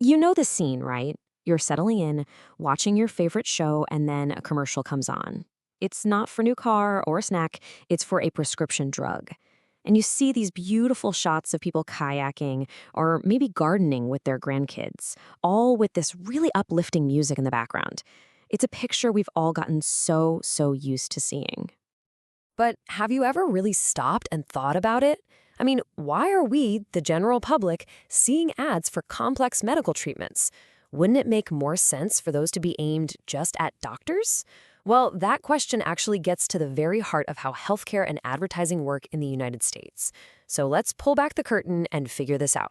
You know the scene, right? You're settling in, watching your favorite show, and then a commercial comes on. It's not for a new car or a snack, it's for a prescription drug. And you see these beautiful shots of people kayaking or maybe gardening with their grandkids, all with this really uplifting music in the background. It's a picture we've all gotten so used to seeing. But have you ever really stopped and thought about it? I mean, why are we, the general public, seeing ads for complex medical treatments? Wouldn't it make more sense for those to be aimed just at doctors? Well, that question actually gets to the very heart of how healthcare and advertising work in the United States. So let's pull back the curtain and figure this out.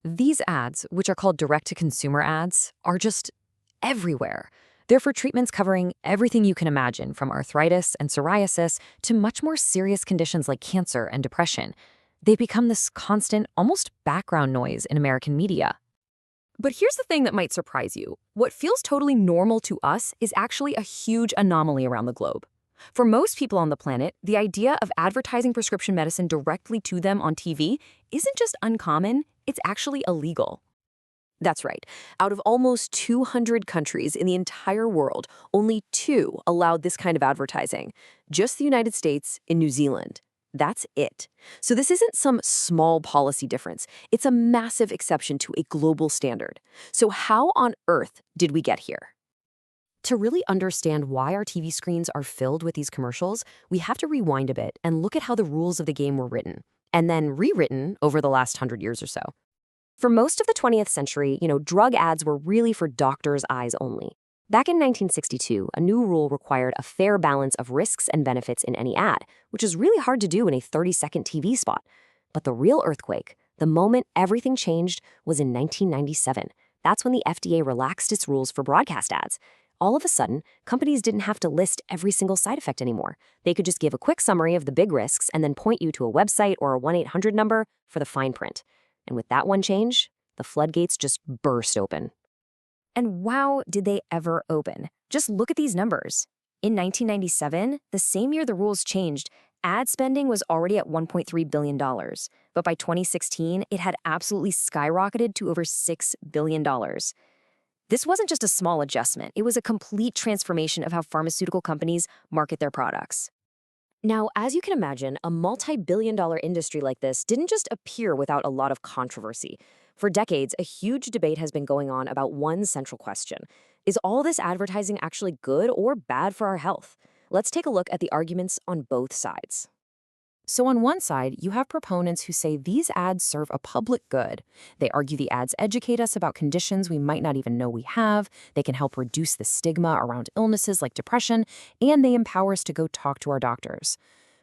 These ads, which are called direct-to-consumer ads, are just everywhere. They're for treatments covering everything you can imagine, from arthritis and psoriasis to much more serious conditions like cancer and depression. They've become this constant, almost background noise in American media. But here's the thing that might surprise you. What feels totally normal to us is actually a huge anomaly around the globe. For most people on the planet, the idea of advertising prescription medicine directly to them on TV isn't just uncommon, it's actually illegal. That's right. Out of almost 200 countries in the entire world, only 2 allowed this kind of advertising. Just the United States and New Zealand. That's it. So this isn't some small policy difference. It's a massive exception to a global standard. So how on earth did we get here? To really understand why our TV screens are filled with these commercials, we have to rewind a bit and look at how the rules of the game were written, and then rewritten over the last 100 years or so. For most of the 20th century, drug ads were really for doctors' eyes only. Back in 1962, a new rule required a fair balance of risks and benefits in any ad, which is really hard to do in a 30-second TV spot. But the real earthquake, the moment everything changed, was in 1997. That's when the FDA relaxed its rules for broadcast ads. All of a sudden, companies didn't have to list every single side effect anymore. They could just give a quick summary of the big risks and then point you to a website or a 1-800 number for the fine print. And with that one change, the floodgates just burst open. And wow, did they ever open. Just look at these numbers. In 1997, the same year the rules changed, ad spending was already at $1.3 billion. But by 2016, it had absolutely skyrocketed to over $6 billion. This wasn't just a small adjustment. It was a complete transformation of how pharmaceutical companies market their products. Now, as you can imagine, a multi-billion-dollar industry like this didn't just appear without a lot of controversy. For decades, a huge debate has been going on about one central question. Is all this advertising actually good or bad for our health? Let's take a look at the arguments on both sides. So on one side, you have proponents who say these ads serve a public good. They argue the ads educate us about conditions we might not even know we have, they can help reduce the stigma around illnesses like depression, and they empower us to go talk to our doctors.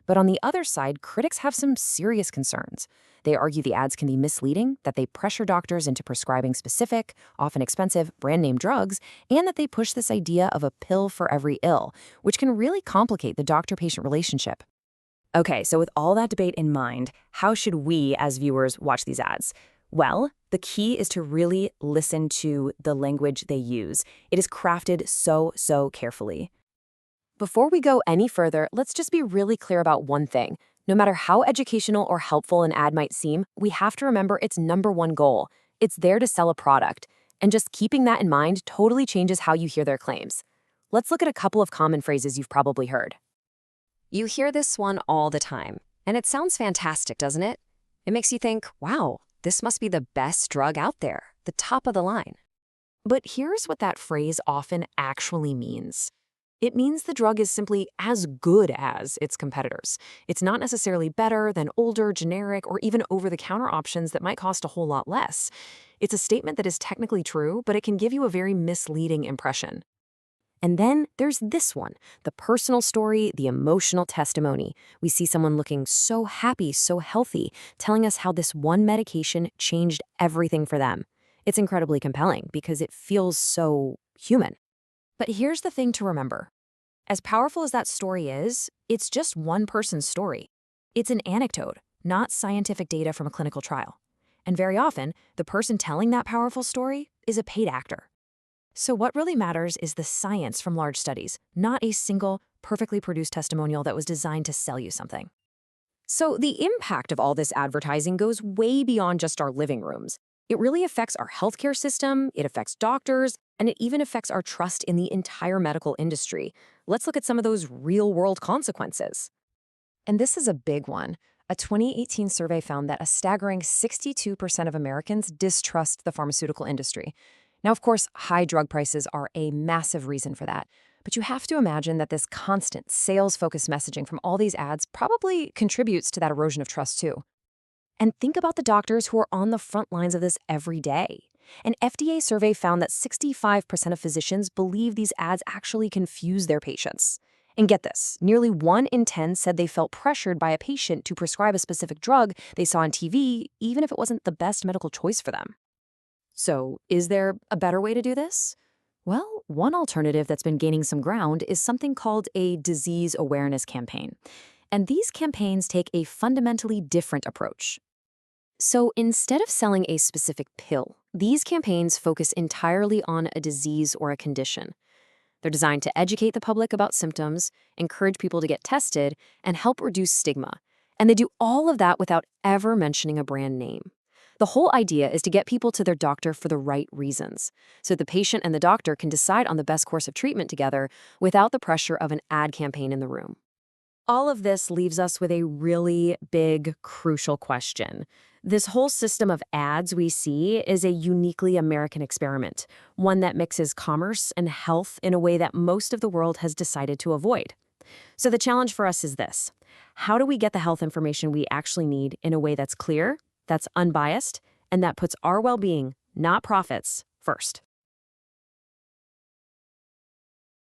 But on the other side, critics have some serious concerns. They argue the ads can be misleading, that they pressure doctors into prescribing specific, often expensive, brand-name drugs, and that they push this idea of a pill for every ill, which can really complicate the doctor-patient relationship. Okay, so with all that debate in mind, how should we as viewers watch these ads? Well, the key is to really listen to the language they use. It is crafted so carefully. Before we go any further, let's just be really clear about one thing. No matter how educational or helpful an ad might seem, we have to remember its number one goal. It's there to sell a product. And just keeping that in mind totally changes how you hear their claims. Let's look at a couple of common phrases you've probably heard. You hear this one all the time, and it sounds fantastic, doesn't it? It makes you think, wow, this must be the best drug out there, the top of the line. But here's what that phrase often actually means. It means the drug is simply as good as its competitors. It's not necessarily better than older, generic, or even over-the-counter options that might cost a whole lot less. It's a statement that is technically true, but it can give you a very misleading impression. And then there's this one, the personal story, the emotional testimony. We see someone looking so happy, so healthy, telling us how this one medication changed everything for them. It's incredibly compelling because it feels so human. But here's the thing to remember. As powerful as that story is, it's just one person's story. It's an anecdote, not scientific data from a clinical trial. And very often, the person telling that powerful story is a paid actor. So what really matters is the science from large studies, not a single, perfectly produced testimonial that was designed to sell you something. So the impact of all this advertising goes way beyond just our living rooms. It really affects our healthcare system, it affects doctors, and it even affects our trust in the entire medical industry. Let's look at some of those real-world consequences. And this is a big one. A 2018 survey found that a staggering 62% of Americans distrust the pharmaceutical industry. Now, of course, high drug prices are a massive reason for that. But you have to imagine that this constant sales-focused messaging from all these ads probably contributes to that erosion of trust, too. And think about the doctors who are on the front lines of this every day. An FDA survey found that 65% of physicians believe these ads actually confuse their patients. And get this, nearly 1 in 10 said they felt pressured by a patient to prescribe a specific drug they saw on TV, even if it wasn't the best medical choice for them. So, is there a better way to do this? Well, one alternative that's been gaining some ground is something called a disease awareness campaign. And these campaigns take a fundamentally different approach. So instead of selling a specific pill, these campaigns focus entirely on a disease or a condition. They're designed to educate the public about symptoms, encourage people to get tested, and help reduce stigma. And they do all of that without ever mentioning a brand name. The whole idea is to get people to their doctor for the right reasons, so the patient and the doctor can decide on the best course of treatment together without the pressure of an ad campaign in the room. All of this leaves us with a really big, crucial question. This whole system of ads we see is a uniquely American experiment, one that mixes commerce and health in a way that most of the world has decided to avoid. So the challenge for us is this: how do we get the health information we actually need in a way that's clear, that's unbiased, and that puts our well-being, not profits, first?